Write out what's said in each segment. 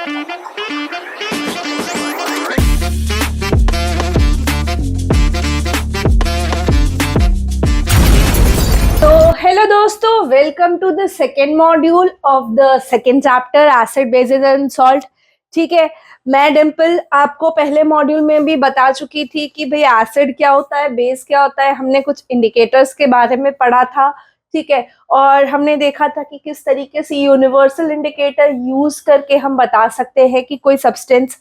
Hello दोस्तों, welcome to the second module of the second chapter acid basis and salt. ठीक है, मैं डिम्पल आपको पहले मॉड्यूल में भी बता चुकी थी कि भाई एसिड क्या होता है, बेस क्या होता है। हमने कुछ इंडिकेटर्स के बारे में पढ़ा था, ठीक है, और हमने देखा था कि किस तरीके से यूनिवर्सल इंडिकेटर यूज करके हम बता सकते हैं कि कोई सब्सटेंस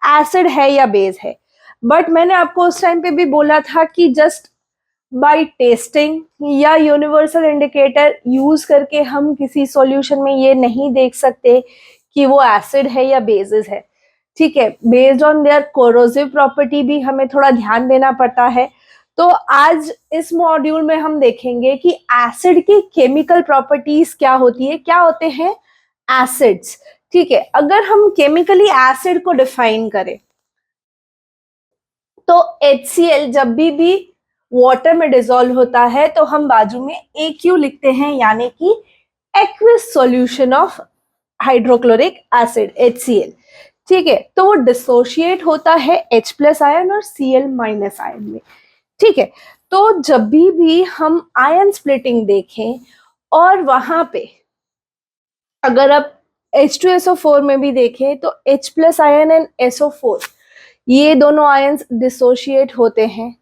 एसिड है या बेस है। बट मैंने आपको उस टाइम पे भी बोला था कि जस्ट बाय टेस्टिंग या यूनिवर्सल इंडिकेटर यूज करके हम किसी सॉल्यूशन में ये नहीं देख सकते कि वो एसिड है या बेसिस है। ठीक है, based on their corrosive property भी हमें थोड़ा ध्यान देना पड़ता है। तो आज इस मॉड्यूल में हम देखेंगे कि एसिड की केमिकल प्रॉपर्टीज क्या होती है, क्या होते हैं एसिड्स। ठीक है, अगर हम केमिकली एसिड को डिफाइन करें तो HCl जब भी वाटर में डिसॉल्व होता है तो हम बाजू में AQ लिखते हैं, यानी कि aqueous solution of hydrochloric acid HCl। ठीक है, तो वो डिसोशिएट होता है H प्लस आयन और Cl माइनस आयन में। ठीक है, तो जब भी हम आयन स्प्लिटिंग देखें और वहां पे अगर आप H2SO4 में भी देखें तो H plus ion and SO4 ये दोनों आयन्स डिसोशिएट होते हैं।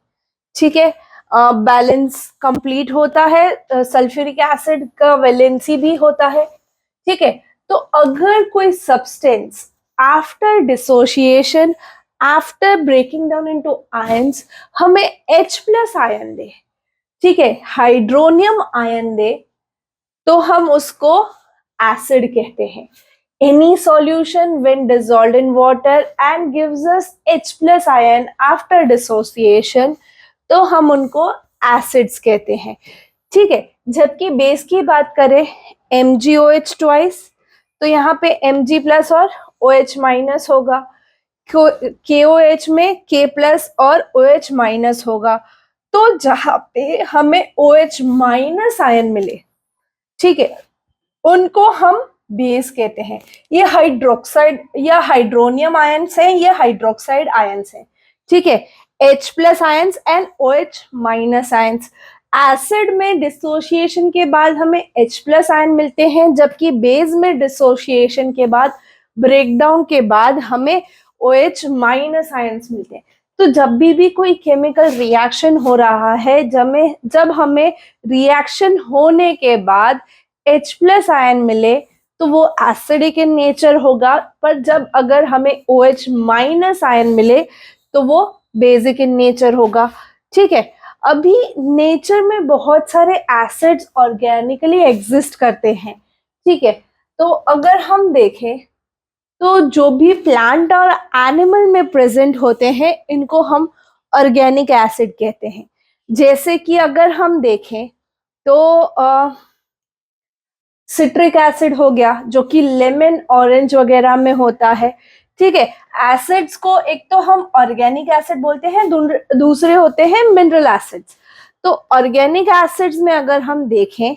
ठीक है, बैलेंस कंप्लीट होता है, सल्फ्यूरिक एसिड का वैलेंसी भी होता है। ठीक है, तो अगर कोई substance after dissociation, after breaking down into ions हमें H प्लस आयन दे, ठीक है, हाइड्रोनियम आयन दे, तो हम उसको एसिड कहते हैं। Any solution when dissolved in water and gives us H plus ion after dissociation, तो हम उनको एसिड्स कहते हैं। ठीक है, जबकि बेस की बात करें MgOH ट्वाइस, तो यहाँ पे Mg प्लस और OH माइनस होगा। KOH में K प्लस और OH माइनस होगा। तो जहां पे हमें OH माइनस आयन मिले, ठीक है, उनको हम बेस कहते हैं। ये हाइड्रोक्साइड या हाइड्रोनियम आयन्स हैं, ये हाइड्रोक्साइड आयन्स हैं। ठीक है, H plus ions and OH minus ions. Acid में डिसोशिएशन के बाद हमें H प्लस आयन मिलते हैं, जबकि बेस में डिसोशिएशन के बाद, ब्रेकडाउन के बाद हमें OH माइनस आयन्स मिलते हैं। तो जब भी कोई केमिकल रिएक्शन हो रहा है, जब हमें रिएक्शन होने के बाद H प्लस आयन मिले तो वो एसिडिक इन नेचर होगा, पर जब अगर हमें OH माइनस आयन मिले तो वो बेसिक इन नेचर होगा। ठीक है, अभी नेचर में बहुत सारे एसिड्स ऑर्गेनिकली एग्जिस्ट करते हैं। ठीक है, तो अगर हम देखें तो जो भी प्लांट और एनिमल में प्रेजेंट होते हैं इनको हम ऑर्गेनिक एसिड कहते हैं। जैसे कि अगर हम देखें तो सिट्रिक एसिड हो गया, जो कि लेमन, ऑरेंज वगैरह में होता है। ठीक है, एसिड्स को एक तो हम ऑर्गेनिक एसिड बोलते हैं, दूसरे होते हैं मिनरल एसिड्स। तो ऑर्गेनिक एसिड्स में अगर हम देखें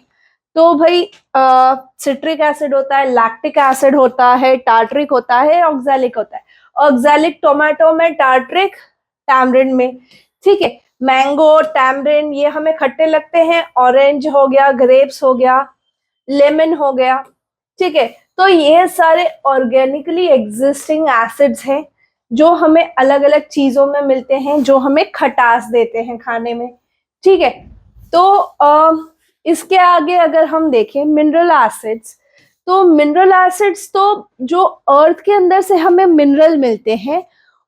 तो भाई सिट्रिक एसिड होता है, लैक्टिक एसिड होता है, टार्ट्रिक होता है, ऑक्सैलिक होता है। ऑक्सैलिक टोमेटो में, टार्ट्रिक टैमरिंड में। ठीक है, मैंगो, टैमरिंड ये हमें खट्टे लगते हैं, ऑरेंज हो गया, ग्रेप्स हो गया, लेमन हो गया। ठीक है, तो ये सारे ऑर्गेनिकली एग्जिस्टिंग एसिड्स हैं जो हमें अलग अलग चीजों में मिलते हैं, जो हमें खटास देते हैं खाने में। ठीक है, तो इसके आगे अगर हम देखें मिनरल एसिड्स, तो मिनरल एसिड्स तो जो अर्थ के अंदर से हमें मिनरल मिलते हैं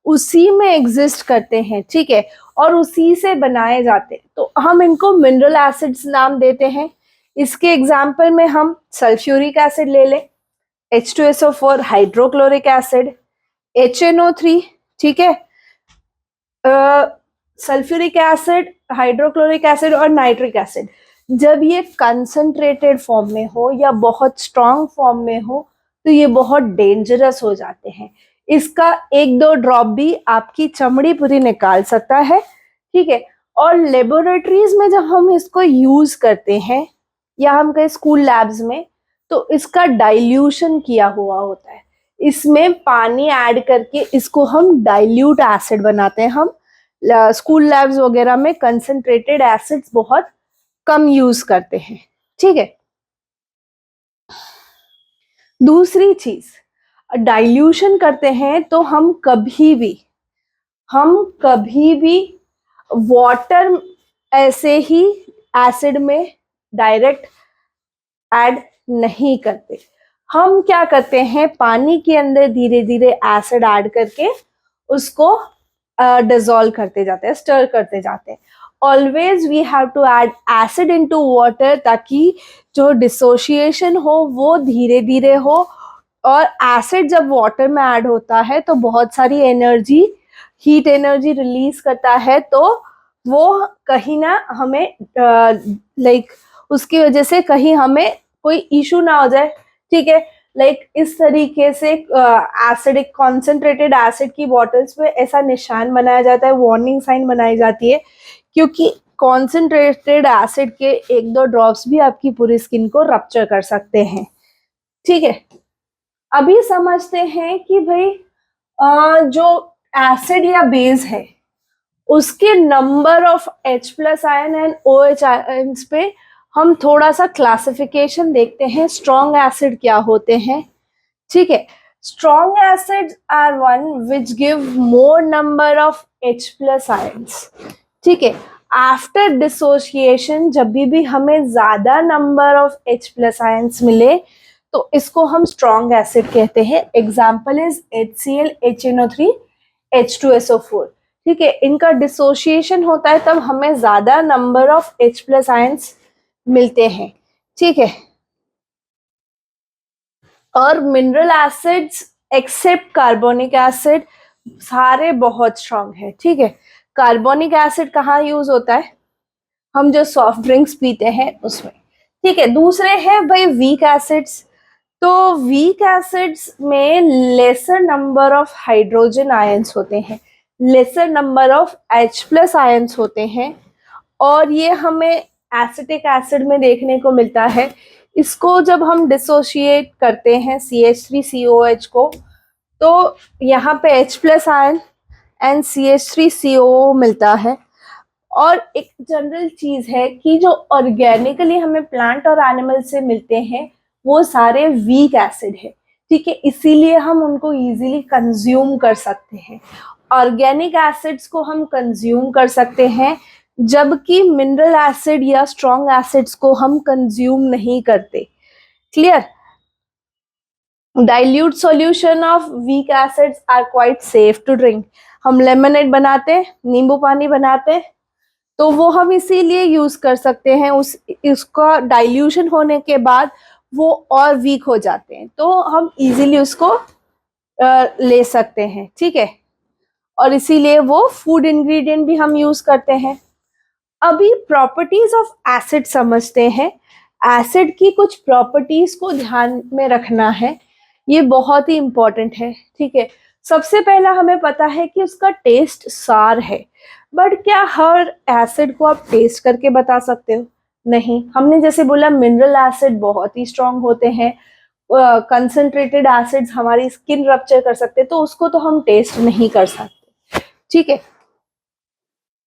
उसी में एग्जिस्ट करते हैं। ठीक है, और उसी से बनाए जाते हैं, तो हम इनको मिनरल एसिड्स नाम देते हैं। इसके एग्जाम्पल में हम सल्फ्यूरिक एसिड ले लें, H2SO4 हाइड्रोक्लोरिक एसिड, HNO3, ठीक है, सल्फ्यूरिक एसिड, हाइड्रोक्लोरिक एसिड और नाइट्रिक एसिड। जब ये कंसंट्रेटेड फॉर्म में हो या बहुत स्ट्रॉन्ग फॉर्म में हो तो ये बहुत डेंजरस हो जाते हैं। इसका एक दो ड्रॉप भी आपकी चमड़ी पूरी निकाल सकता है। ठीक है, और लेबोरेटरीज में जब हम इसको यूज करते हैं या हम कहीं स्कूल लैब्स में, तो इसका डाइल्यूशन किया हुआ होता है। इसमें पानी ऐड करके इसको हम डाइल्यूट एसिड बनाते हैं। हम स्कूल लैब्स वगैरह में कंसंट्रेटेड एसिड्स बहुत कम यूज करते हैं, ठीक है। दूसरी चीज, डाइल्यूशन करते हैं तो हम कभी भी वाटर ऐसे ही एसिड में डायरेक्ट ऐड नहीं करते। हम क्या करते हैं, पानी के अंदर धीरे धीरे एसिड ऐड करके उसको डिसॉल्व करते जाते हैं, स्टर करते जाते हैं। Always we have to add acid into water, ताकि जो डिसोशिएशन हो वो धीरे धीरे हो। और एसिड जब वाटर में ऐड होता है तो बहुत सारी एनर्जी, हीट एनर्जी रिलीज करता है, तो वो कहीं ना हमें लाइक उसकी वजह से कहीं हमें कोई इशू ना हो जाए, ठीक है। लाइक इस तरीके से एसिडिक कॉन्सेंट्रेटेड एसिड की बॉटल्स पे ऐसा निशान बनाया जाता है, वार्निंग साइन बनाई जाती है, क्योंकि कॉन्सेंट्रेटेड एसिड के एक दो ड्रॉप्स भी आपकी पूरी स्किन को रप्चर कर सकते हैं, ठीक है। अभी समझते हैं कि भाई जो एसिड या बेस है उसके number of H+ ion and OH ions पे हम थोड़ा सा क्लासिफिकेशन देखते हैं। स्ट्रॉन्ग एसिड क्या होते हैं, ठीक है। Strong acids are one which give more number of H+ ions, ठीक है। आफ्टर डिसोसिएशन जब भी हमें ज्यादा नंबर ऑफ H+ आयन्स मिले तो इसको हम स्ट्रॉन्ग एसिड कहते हैं। Example is HCl, HNO3, H2SO4, ठीक है। इनका डिसोसिएशन होता है तब हमें ज्यादा नंबर ऑफ H+ आयन्स मिलते हैं, ठीक है। और mineral acids except carbonic acid सारे बहुत स्ट्रॉन्ग है, ठीक है। कार्बोनिक एसिड कहाँ यूज होता है, हम जो सॉफ्ट ड्रिंक्स पीते हैं उसमें, ठीक है। दूसरे हैं भाई वीक एसिड्स। तो वीक एसिड्स में laser number of hydrogen ions होते हैं, laser number of H+ ions होते हैं, और ये हमें एसिटिक एसिड में देखने को मिलता है। इसको जब हम डिसोशिएट करते हैं CH3COH को, तो यहाँ पे H+ आयन एंड CH3COO मिलता है। और एक जनरल चीज है कि जो ऑर्गेनिकली हमें प्लांट और एनिमल से मिलते हैं वो सारे वीक एसिड है, ठीक है। इसीलिए हम उनको इजीली कंज्यूम कर सकते हैं। ऑर्गेनिक एसिड्स को हम कंज्यूम कर सकते हैं, जबकि मिनरल एसिड या स्ट्रॉन्ग एसिड्स को हम कंज्यूम नहीं करते। Clear? Dilute solution of weak acids are quite safe to drink. हम लेमनेड बनाते हैं, नींबू पानी बनाते हैं, तो वो हम इसीलिए यूज कर सकते हैं। इसका डाइल्यूशन होने के बाद वो और वीक हो जाते हैं, तो हम इजीली उसको ले सकते हैं, ठीक है। और इसीलिए वो फूड इंग्रेडिएंट भी हम यूज करते हैं। अभी प्रॉपर्टीज ऑफ एसिड समझते हैं। एसिड की कुछ प्रॉपर्टीज को ध्यान में रखना है, ये बहुत ही इंपॉर्टेंट है, ठीक है। सबसे पहला हमें पता है कि उसका टेस्ट सार है, बट क्या हर एसिड को आप टेस्ट करके बता सकते हो? नहीं। हमने जैसे बोला मिनरल एसिड बहुत ही स्ट्रांग होते हैं, कंसंट्रेटेड एसिड्स हमारी स्किन रप्चर कर सकते हैं, तो उसको तो हम टेस्ट नहीं कर सकते, ठीक है।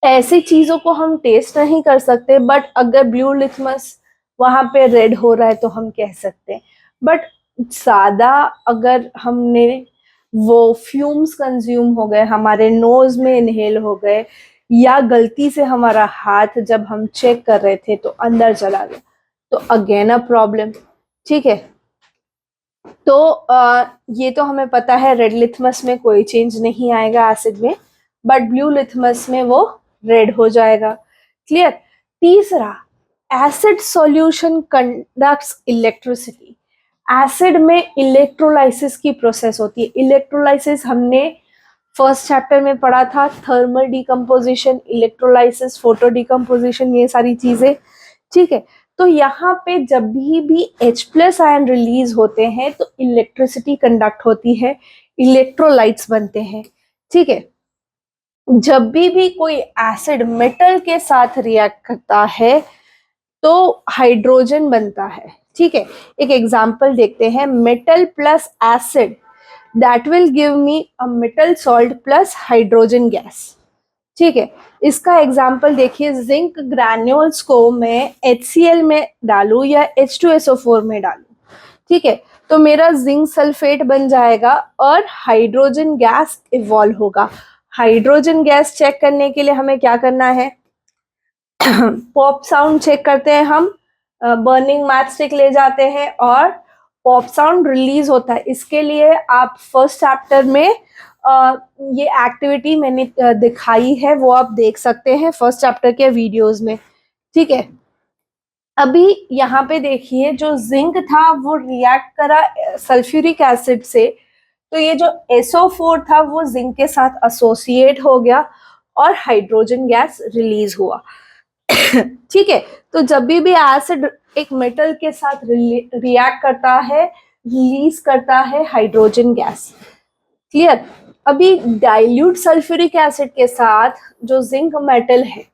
ऐसी चीजों को हम टेस्ट नहीं कर सकते, बट अगर ब्लू लिथमस वहां पे रेड हो रहा है तो हम कह सकते हैं। बट ज्यादा अगर हमने वो फ्यूम्स कंज्यूम हो गए, हमारे नोज में इनहेल हो गए, या गलती से हमारा हाथ जब हम चेक कर रहे थे तो अंदर चला गया, तो अगेन अ प्रॉब्लम, ठीक है। तो ये तो हमें पता है रेड लिथमस में कोई चेंज नहीं आएगा एसिड में, बट ब्लू लिथमस में वो रेड हो जाएगा। क्लियर? तीसरा, acid solution conducts electricity. Acid में इलेक्ट्रोलाइसिस की प्रोसेस होती है। इलेक्ट्रोलाइसिस हमने फर्स्ट चैप्टर में पढ़ा था, thermal decomposition, electrolysis, photo decomposition, ये सारी चीजें, ठीक है। तो यहाँ पे जब भी H+ आयन रिलीज होते हैं तो इलेक्ट्रिसिटी कंडक्ट होती है, इलेक्ट्रोलाइट्स बनते हैं, ठीक है। जब भी कोई एसिड मेटल के साथ रिएक्ट करता है तो हाइड्रोजन बनता है, ठीक है। एक एग्जांपल देखते हैं, metal plus acid that will give me a metal salt plus hydrogen gas. ठीक है, इसका एग्जाम्पल देखिए, जिंक ग्रैन्यूल्स को मैं HCl में डालूं या H2SO4 में डालूं, ठीक है, तो मेरा जिंक सल्फेट बन जाएगा और हाइड्रोजन गैस इवॉल्व होगा। हाइड्रोजन गैस चेक करने के लिए हमें क्या करना है, पॉप साउंड चेक करते हैं हम, बर्निंग मैच स्टिक ले जाते हैं और पॉप साउंड रिलीज होता है। इसके लिए आप फर्स्ट चैप्टर में ये एक्टिविटी मैंने दिखाई है, वो आप देख सकते हैं फर्स्ट चैप्टर के वीडियोस में। ठीक है, अभी यहाँ पे देखिए, जो जिंक था वो रिएक्ट करा सल्फ्यूरिक एसिड से, तो ये जो SO4 था वो जिंक के साथ एसोसिएट हो गया और हाइड्रोजन गैस रिलीज हुआ। ठीक है, तो जब भी एसिड एक मेटल के साथ रिएक्ट करता है, रिलीज करता है हाइड्रोजन गैस। क्लियर। अभी डाइल्यूट सल्फ्यूरिक एसिड के साथ जो जिंक मेटल है,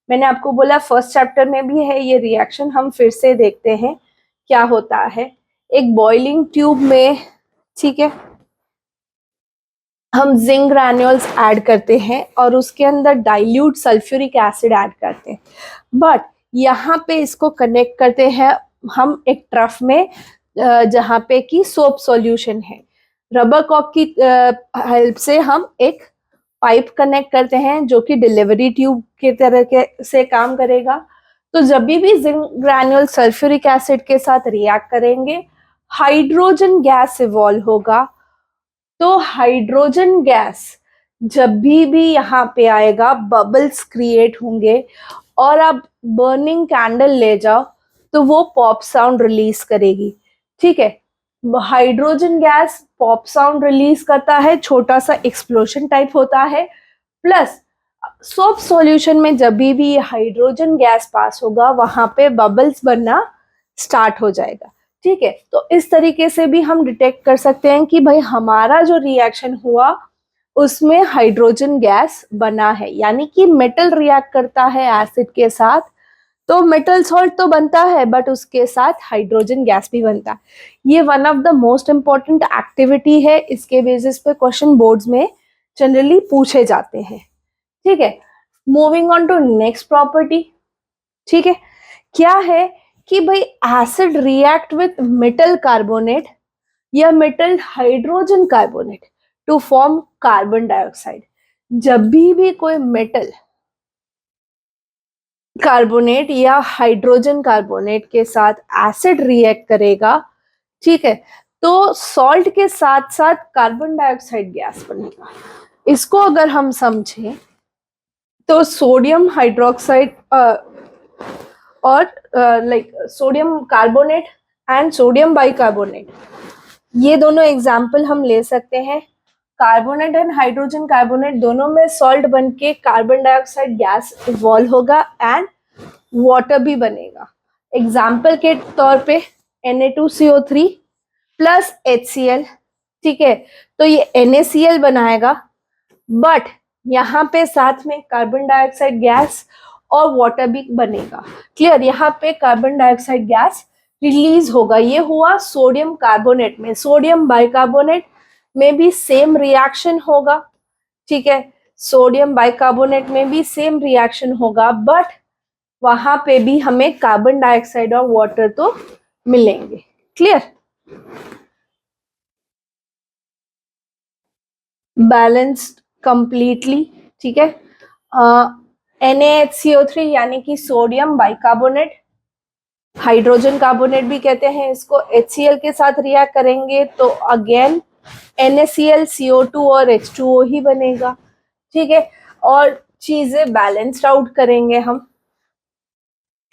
मैंने आपको बोला फर्स्ट चैप्टर में भी है ये रिएक्शन, हम फिर से देखते हैं क्या होता है। एक बॉइलिंग ट्यूब में, ठीक है, हम जिंक ग्रैन्यूल्स ऐड करते हैं और उसके अंदर डाइल्यूट सल्फ्यूरिक एसिड ऐड करते हैं, बट यहाँ पे इसको कनेक्ट करते हैं हम एक ट्रफ में जहाँ पे कि सोप सॉल्यूशन है। रबर कॉक की हेल्प से हम एक पाइप कनेक्ट करते हैं जो कि डिलीवरी ट्यूब के तरह के से काम करेगा। तो जब भी जिंक ग्रैन्यूल सल्फ्यूरिक एसिड के साथ रिएक्ट करेंगे, हाइड्रोजन गैस इवॉल्व होगा। तो हाइड्रोजन गैस जब भी यहाँ पे आएगा, बबल्स क्रिएट होंगे और आप बर्निंग कैंडल ले जाओ तो वो पॉप साउंड रिलीज करेगी। ठीक है, hydrogen gas pop sound release करता है, छोटा सा एक्सप्लोशन टाइप होता है, प्लस सोप सॉल्यूशन में जब भी हाइड्रोजन गैस पास होगा वहां पे बबल्स बनना स्टार्ट हो जाएगा। ठीक है, तो इस तरीके से भी हम डिटेक्ट कर सकते हैं कि भाई हमारा जो रिएक्शन हुआ उसमें हाइड्रोजन गैस बना है, यानी कि मेटल रिएक्ट करता है एसिड के साथ तो मेटल सॉल्ट तो बनता है बट उसके साथ हाइड्रोजन गैस भी बनता है। ये one of the most important activity है, इसके बेसिस पे क्वेश्चन बोर्ड्स में जनरली पूछे जाते हैं। ठीक है, moving on to next property. ठीक है, क्या है कि भाई acid react with metal carbonate या metal hydrogen carbonate to form carbon dioxide. जब भी कोई मेटल कार्बोनेट या हाइड्रोजन कार्बोनेट के साथ एसिड रिएक्ट करेगा, ठीक है, तो सॉल्ट के साथ साथ कार्बन डाइऑक्साइड गैस बनेगा। इसको अगर हम समझें तो सोडियम हाइड्रोक्साइड और like sodium carbonate and sodium bicarbonate, ये दोनों एग्जाम्पल हम ले सकते हैं। कार्बोनेट एंड हाइड्रोजन कार्बोनेट दोनों में सॉल्ट बन के कार्बन डाइऑक्साइड गैस इवॉल्व होगा एंड वाटर भी बनेगा। एग्जाम्पल के तौर पे Na2CO3 प्लस HCl, ठीक है, तो ये NaCl बनाएगा, बट यहाँ पे साथ में कार्बन डाइऑक्साइड गैस और वाटर भी बनेगा। क्लियर, यहाँ पे कार्बन डाइऑक्साइड गैस रिलीज होगा। ये हुआ सोडियम कार्बोनेट में। सोडियम बाइकार्बोनेट में भी सेम रिएक्शन होगा। ठीक है, सोडियम बाइकार्बोनेट में भी सेम रिएक्शन होगा, बट वहां पे भी हमें कार्बन डाइऑक्साइड और वाटर तो मिलेंगे। Clear, balanced completely. ठीक है, NaHCO3 यानी कि सोडियम बाइकार्बोनेट, हाइड्रोजन कार्बोनेट भी कहते हैं इसको, HCl के साथ रिएक्ट करेंगे तो अगेन NaCl, CO2 और H2O ही बनेगा। ठीक है, और चीजें बैलेंस्ड आउट करेंगे हम।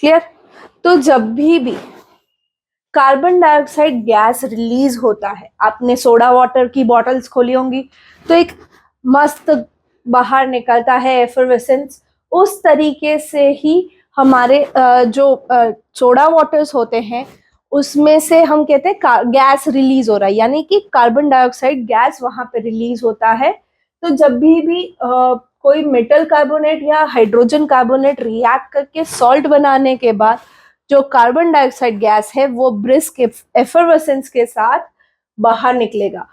क्लियर, तो जब भी कार्बन डाइऑक्साइड गैस रिलीज होता है, आपने सोडा वाटर की बॉटल्स खोली होंगी तो एक मस्त बाहर निकलता है एफरवेसेंस, उस तरीके से ही हमारे जो सोडा वाटर्स होते हैं उसमें से हम कहते हैं गैस रिलीज हो रहा है, यानी कि कार्बन डाइऑक्साइड गैस वहां पे रिलीज होता है। तो जब भी कोई मेटल कार्बोनेट या हाइड्रोजन कार्बोनेट रिएक्ट करके सॉल्ट बनाने के बाद जो कार्बन डाइऑक्साइड गैस है वो ब्रिस्क एफरवेसेंस के साथ बाहर निकलेगा।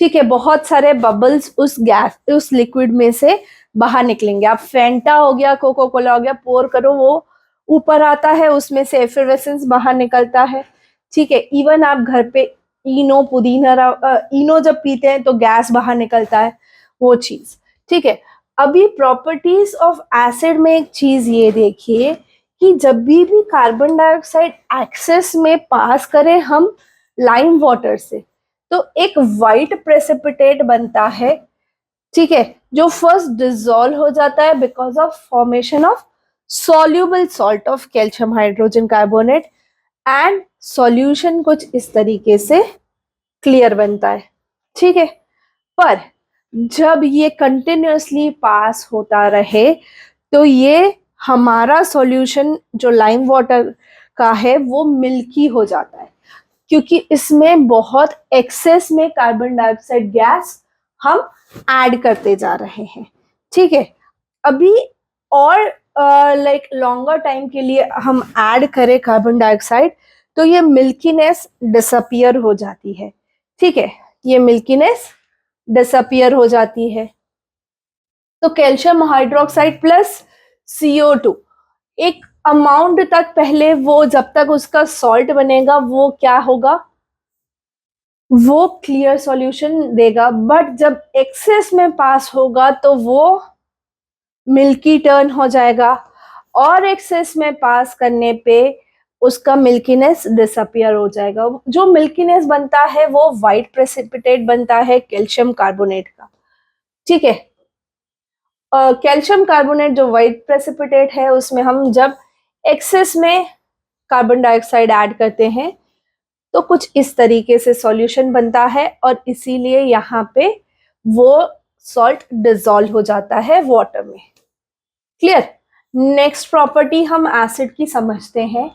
ठीक है, बहुत सारे बबल्स उस गैस उस लिक्विड में से बाहर निकलेंगे। आप फेंटा हो गया, कोको कोला हो गया, पोर करो, वो ऊपर आता है, उसमें से एफिरवेसेंस बाहर निकलता है। ठीक है, इवन आप घर पे इनो पुदीना इनो जब पीते हैं तो गैस बाहर निकलता है, वो चीज। ठीक है, अभी प्रॉपर्टीज ऑफ एसिड में एक चीज ये देखिए कि जब भी कार्बन डाइऑक्साइड एक्सेस में पास करें हम लाइम वाटर से, तो एक वाइट प्रेसिपिटेट बनता है। ठीक है, जो फर्स्ट डिसॉल्व हो जाता है because of formation of soluble salt of calcium hydrogen carbonate, and solution कुछ इस तरीके से क्लियर बनता है। ठीक है, पर जब ये कंटिन्यूअसली पास होता रहे तो ये हमारा सॉल्यूशन जो लाइम वाटर का है वो मिल्की हो जाता है, क्योंकि इसमें बहुत एक्सेस में कार्बन डाइऑक्साइड गैस हम ऐड करते जा रहे हैं। ठीक है, अभी और लाइक लॉन्गर टाइम के लिए हम ऐड करें कार्बन डाइऑक्साइड तो ये मिल्कीनेस डिसअपियर हो जाती है। ठीक है, ये मिल्कीनेस डिसअपियर हो जाती है। तो कैल्शियम हाइड्रोक्साइड प्लस CO2 एक अमाउंट तक पहले, वो जब तक उसका सॉल्ट बनेगा वो क्या होगा, वो क्लियर सॉल्यूशन देगा, बट जब एक्सेस में पास होगा तो वो मिल्की टर्न हो जाएगा, और एक्सेस में पास करने पे उसका मिल्कीनेस डिसअपियर हो जाएगा। जो मिल्कीनेस बनता है वो वाइट प्रेसिपिटेट बनता है कैल्शियम कार्बोनेट का। ठीक है, कैल्शियम कार्बोनेट जो वाइट प्रेसिपिटेट है उसमें हम जब एक्सेस में कार्बन डाइऑक्साइड ऐड करते हैं तो कुछ इस तरीके से सॉल्यूशन बनता है, और इसीलिए यहाँ पे वो सॉल्ट डिसॉल्व हो जाता है वाटर में। क्लियर। नेक्स्ट प्रॉपर्टी हम एसिड की समझते हैं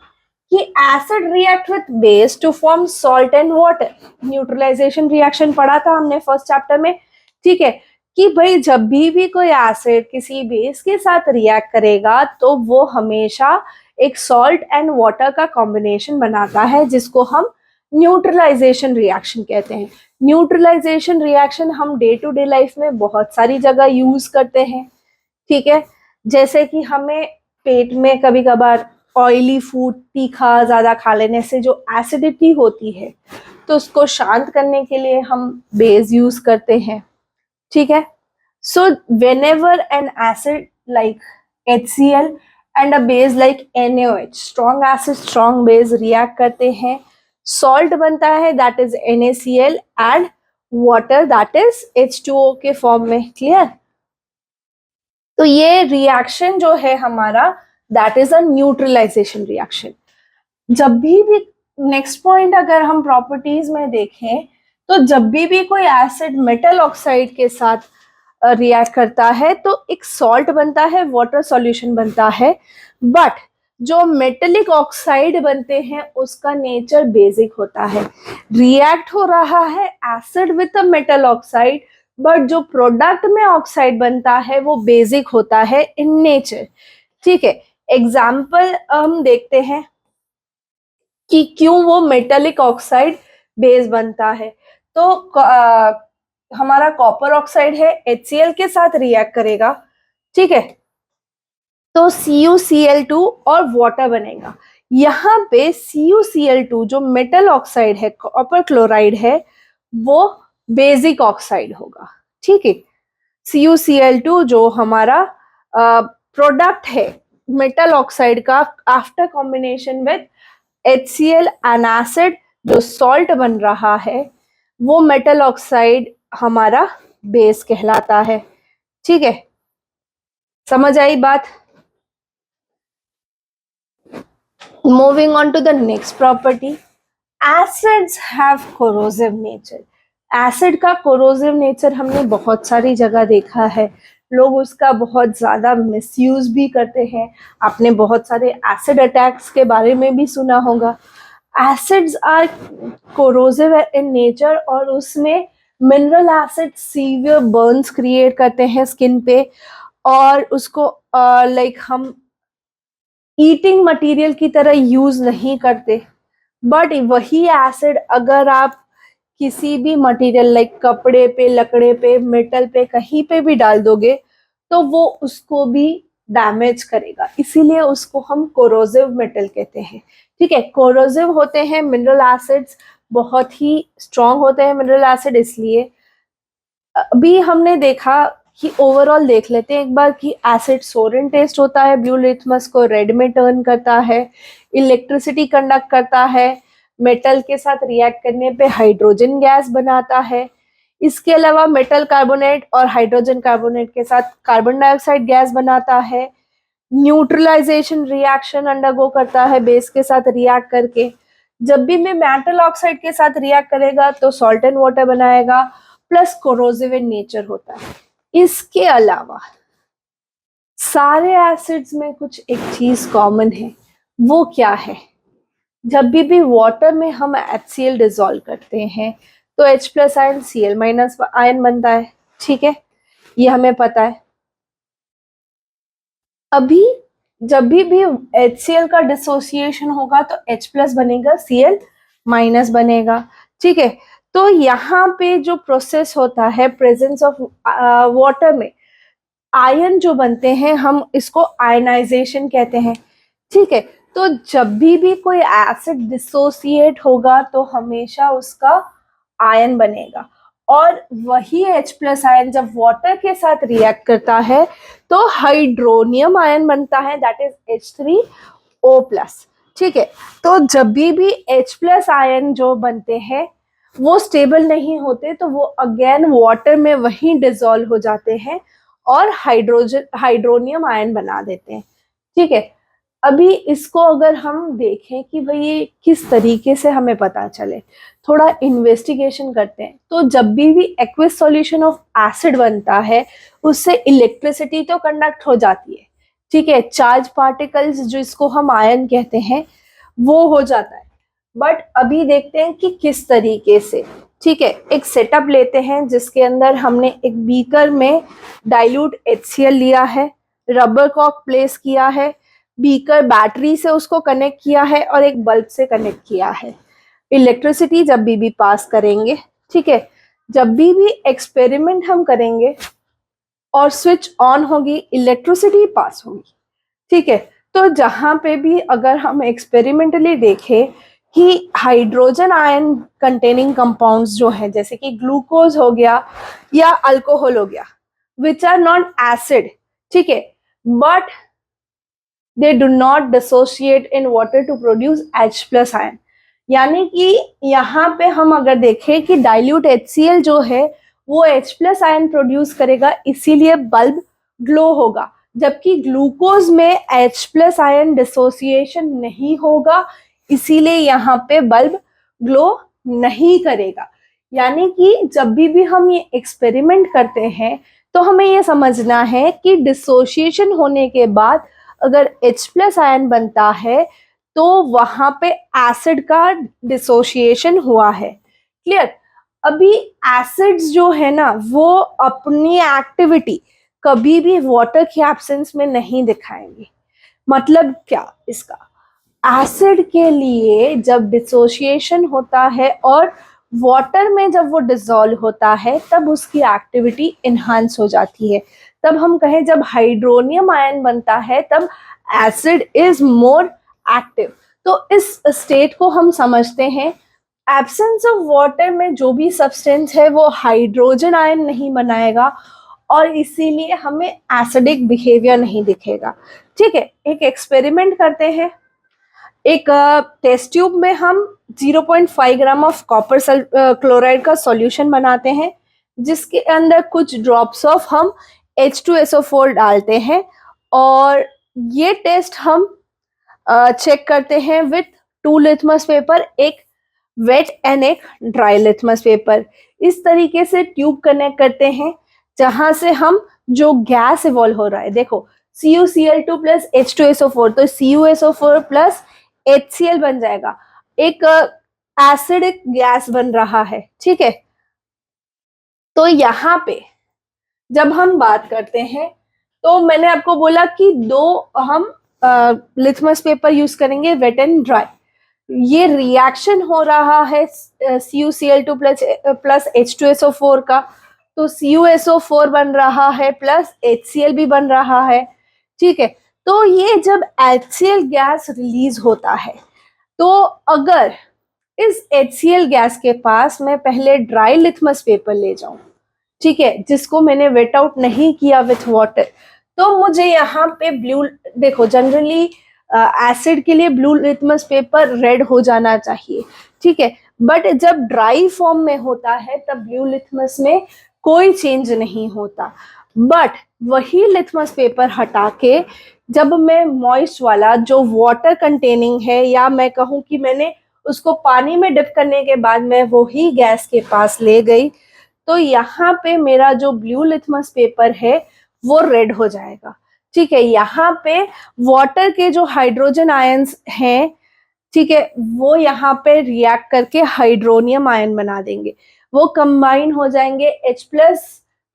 कि acid react with base to form salt and water. Neutralization reaction पढ़ा था हमने फर्स्ट चैप्टर में। ठीक है, कि भाई जब भी कोई एसिड किसी बेस के साथ रिएक्ट करेगा तो वो हमेशा एक सॉल्ट एंड वाटर का कॉम्बिनेशन बनाता है, जिसको हम न्यूट्रलाइजेशन रिएक्शन कहते हैं। न्यूट्रलाइजेशन रिएक्शन हम डे टू डे लाइफ में बहुत सारी जगह यूज करते हैं। ठीक है, जैसे कि हमें पेट में कभी कभार ऑयली फूड तीखा ज्यादा खा लेने से जो एसिडिटी होती है, तो उसको शांत करने के लिए हम बेस यूज करते हैं। ठीक है, सो whenever an acid like HCl and a base like NaOH, strong acid strong base react करते हैं, salt बनता है that is NaCl and water that is H2O के फॉर्म में। क्लियर। तो ये रिएक्शन जो है हमारा that is a neutralization reaction. जब भी नेक्स्ट पॉइंट अगर हम प्रॉपर्टीज में देखें तो जब भी कोई एसिड मेटल ऑक्साइड के साथ रिएक्ट करता है तो एक सॉल्ट बनता है, वाटर सॉल्यूशन बनता है, बट जो मेटेलिक ऑक्साइड बनते हैं उसका नेचर बेसिक होता है। रिएक्ट हो रहा है acid with a metal oxide, but जो प्रोडक्ट में ऑक्साइड बनता है वो बेसिक होता है इन नेचर। ठीक है, एग्जाम्पल हम देखते हैं कि क्यों वो मेटेलिक ऑक्साइड बेस बनता है। तो हमारा कॉपर ऑक्साइड है, HCl के साथ रिएक्ट करेगा। ठीक है, तो CuCl2 और वाटर बनेगा। यहाँ पे CuCl2 जो मेटल ऑक्साइड है, कॉपर क्लोराइड है, वो बेसिक ऑक्साइड होगा। ठीक है, CuCl2 जो हमारा प्रोडक्ट है मेटल ऑक्साइड का, after combination with HCl N acid जो सॉल्ट बन रहा है, वो मेटल ऑक्साइड हमारा बेस कहलाता है। ठीक है, समझ आई बात। Moving on to the next property, acids have corrosive nature. Acid का कोरोसिव नेचर हमने बहुत सारी जगह देखा है, लोग उसका बहुत ज्यादा मिसयूज भी करते हैं। आपने बहुत सारे एसिड अटैक्स के बारे में भी सुना होगा। Acids are corrosive in nature, और उसमें mineral acid severe burns create करते हैं स्किन पे, और उसको लाइक हम ईटिंग मटेरियल की तरह यूज नहीं करते। बट वही एसिड अगर आप किसी भी मटेरियल लाइक कपड़े पे, लकड़े पे, मेटल पे, कहीं पे भी डाल दोगे तो वो उसको भी डैमेज करेगा, इसीलिए उसको हम कोरोसिव मेटल कहते हैं। ठीक है, कोरोसिव होते हैं मिनरल एसिड्स, बहुत ही स्ट्रांग होते हैं मिनरल एसिड, इसलिए अभी हमने देखा कि ओवरऑल देख लेते हैं एक बार कि एसिड सोरेन टेस्ट होता है, ब्लू लिटमस को रेड में टर्न करता है, इलेक्ट्रिसिटी कंडक्ट करता है, मेटल के साथ रिएक्ट करने पे हाइड्रोजन गैस बनाता है। इसके अलावा मेटल कार्बोनेट और हाइड्रोजन कार्बोनेट के साथ कार्बन डाइऑक्साइड गैस बनाता है, न्यूट्रलाइजेशन रिएक्शन अंडरगो करता है बेस के साथ रिएक्ट करके। जब भी मैं मेटल ऑक्साइड के साथ रिएक्ट करेगा तो सॉल्ट एंड वाटर बनाएगा, प्लस कोरोसिव इन नेचर होता है। इसके अलावा सारे एसिड्स में कुछ एक चीज कॉमन है, वो क्या है? जब भी वाटर में हम HCl डिसॉल्व करते हैं तो H plus ion Cl minus ion बनता है। ठीक है, ये हमें पता है। अभी जब भी HCl का डिसोसिएशन होगा तो H प्लस बनेगा, Cl माइनस बनेगा। ठीक है, तो यहाँ पे जो प्रोसेस होता है प्रेजेंस ऑफ वाटर में, आयन जो बनते हैं हम इसको आयनाइजेशन कहते हैं। ठीक है, तो जब भी कोई एसिड डिसोसिएट होगा तो हमेशा उसका आयन बनेगा, और वही H प्लस आयन जब वाटर के साथ रिएक्ट करता है तो हाइड्रोनियम आयन बनता है, दैट इज H3O प्लस। ठीक है, तो जब भी H प्लस आयन जो बनते हैं वो स्टेबल नहीं होते तो वो अगेन वाटर में वहीं डिसॉल्व हो जाते हैं और हाइड्रोनियम आयन बना देते हैं। ठीक है, अभी इसको अगर हम देखें कि भाई ये किस तरीके से हमें पता चले, थोड़ा इन्वेस्टिगेशन करते हैं। तो जब भी एक्विस सॉल्यूशन ऑफ एसिड बनता है उससे इलेक्ट्रिसिटी तो कंडक्ट हो जाती है। ठीक है, चार्ज पार्टिकल्स जो इसको हम आयन कहते हैं वो हो जाता है, बट अभी देखते हैं कि किस तरीके से। ठीक है, एक सेटअप लेते हैं जिसके अंदर हमने एक बीकर में डाइल्यूट HCl लिया है, रबर कॉक प्लेस किया है, बीकर बैटरी से उसको कनेक्ट किया है और एक बल्ब से कनेक्ट किया है। इलेक्ट्रिसिटी जब भी पास करेंगे, ठीक है, जब भी एक्सपेरिमेंट हम करेंगे और स्विच ऑन होगी इलेक्ट्रिसिटी पास होगी। ठीक है, तो जहां पे भी अगर हम एक्सपेरिमेंटली देखें कि हाइड्रोजन आयन कंटेनिंग कंपाउंड्स जो है जैसे कि ग्लूकोज हो गया या अल्कोहल हो गया, विच आर नॉट एसिड, ठीक है, but they do not dissociate in water to produce H plus ion. यानी कि यहाँ पे हम अगर देखें कि डाइल्यूट HCl जो है वो H प्लस आयन प्रोड्यूस करेगा, इसीलिए बल्ब ग्लो होगा, जबकि ग्लूकोज में H प्लस आयन डिसोसिएशन नहीं होगा, इसीलिए यहाँ पे बल्ब ग्लो नहीं करेगा। यानी कि जब भी हम ये एक्सपेरिमेंट करते हैं तो हमें ये समझना है कि डिसोसिएशन होने के बाद अगर H प्लस आयन बनता है तो वहां पे एसिड का डिसोसिएशन हुआ है। क्लियर? अभी एसिड्स जो है ना वो अपनी एक्टिविटी कभी भी वाटर के एब्सेंस में नहीं दिखाएंगे। मतलब क्या इसका? एसिड के लिए जब डिसोसिएशन होता है और वाटर में जब वो डिसॉल्व होता है तब उसकी एक्टिविटी इन्हांस हो जाती है। तब हम कहें जब हाइड्रोनियम आयन बनता है तब एसिड इज मोर एक्टिव। तो इस स्टेट को हम समझते हैं एब्सेंस ऑफ वाटर में जो भी सब्सटेंस है वो हाइड्रोजन आयन नहीं बनाएगा और इसीलिए हमें एसिडिक बिहेवियर नहीं दिखेगा। ठीक है, एक एक्सपेरिमेंट करते हैं। एक टेस्ट ट्यूब में हम 0.5 ग्राम ऑफ कॉपर क्लोराइड का सॉल्यूशन बनाते हैं जिसके अंदर कुछ ड्रॉप्स ऑफ हम H2SO4 डालते हैं और ये टेस्ट हम चेक करते हैं विथ 2 लिथमस पेपर, एक वेट एंड एक ड्राई लिथमस पेपर। इस तरीके से ट्यूब कनेक्ट करते हैं जहां से हम जो गैस इवॉल्व हो रहा है, देखो CuCl2 प्लस H2SO4, तो CuSO4 प्लस HCl बन जाएगा, एक एसिडिक गैस बन रहा है। ठीक है, तो यहाँ पे जब हम बात करते हैं तो मैंने आपको बोला कि दो हम लिथमस पेपर यूज करेंगे, वेट एंड ड्राई। ये रिएक्शन हो रहा है CuCl2 प्लस H2SO4 का, तो CuSO4 बन रहा है प्लस HCl भी बन रहा है, ठीक है। तो ये जब HCl गैस रिलीज होता है, तो अगर इस HCl गैस के पास मैं पहले ड्राई लिथमस पेपर ले जाऊं, ठीक है, जिसको मैंने वेट आउट नहीं किया विथ वाटर, तो मुझे यहाँ पे ब्लू, देखो जनरली एसिड के लिए ब्लू लिथमस पेपर रेड हो जाना चाहिए, ठीक है, बट जब ड्राई फॉर्म में होता है तब ब्लू लिथमस में कोई चेंज नहीं होता। बट वही लिथमस पेपर हटा के जब मैं मॉइस्ट वाला जो वाटर कंटेनिंग है, या मैं कहूँ कि मैंने उसको पानी में डिप करने के बाद मैं वही गैस के पास ले गई, तो यहाँ पे मेरा जो ब्लू लिथमस पेपर है वो रेड हो जाएगा, ठीक है। यहाँ पे वाटर के जो हाइड्रोजन आयंस हैं, ठीक है, वो यहाँ पे रिएक्ट करके हाइड्रोनियम आयन बना देंगे, वो कंबाइन हो जाएंगे H+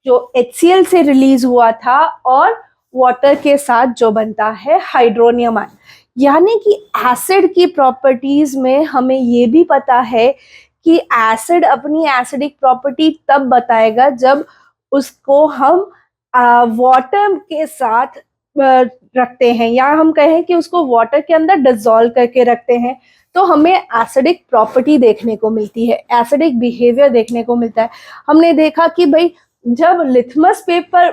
जो HCl से रिलीज हुआ था और वाटर के साथ जो बनता है हाइड्रोनियम आयन। यानी कि एसिड की प्रॉपर्टीज में हमें ये भी पता है कि एसिड अपनी एसिडिक प्रॉपर्टी तब बताएगा जब उसको हम वाटर के साथ रखते हैं, या हम कहें कि उसको वाटर के अंदर डिसॉल्व करके रखते हैं, तो हमें एसिडिक प्रॉपर्टी देखने को मिलती है, एसिडिक बिहेवियर देखने को मिलता है। हमने देखा कि भाई जब लिथमस पेपर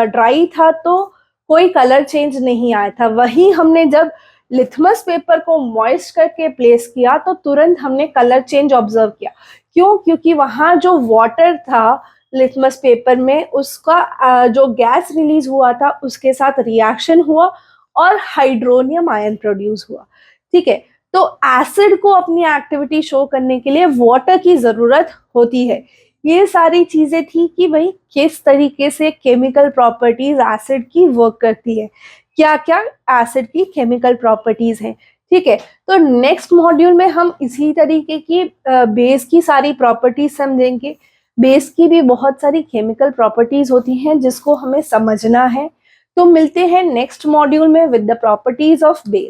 ड्राई था तो कोई कलर चेंज नहीं आया था, वही हमने जब लिथमस पेपर को मॉइस्ट करके प्लेस किया तो तुरंत हमने कलर चेंज ऑब्जर्व किया। क्यों? क्योंकि वहां जो वाटर था लिथमस पेपर में, उसका जो गैस रिलीज हुआ था उसके साथ रिएक्शन हुआ और हाइड्रोनियम आयन प्रोड्यूस हुआ, ठीक है। तो एसिड को अपनी एक्टिविटी शो करने के लिए वाटर की जरूरत होती है। ये सारी चीजें थी कि भाई किस तरीके से केमिकल प्रॉपर्टीज एसिड की वर्क करती है, क्या क्या एसिड की केमिकल प्रॉपर्टीज हैं, ठीक है। तो नेक्स्ट मॉड्यूल में हम इसी तरीके की बेस की सारी प्रॉपर्टीज समझेंगे। बेस की भी बहुत सारी केमिकल प्रॉपर्टीज होती हैं जिसको हमें समझना है। तो मिलते हैं नेक्स्ट मॉड्यूल में with the properties of base.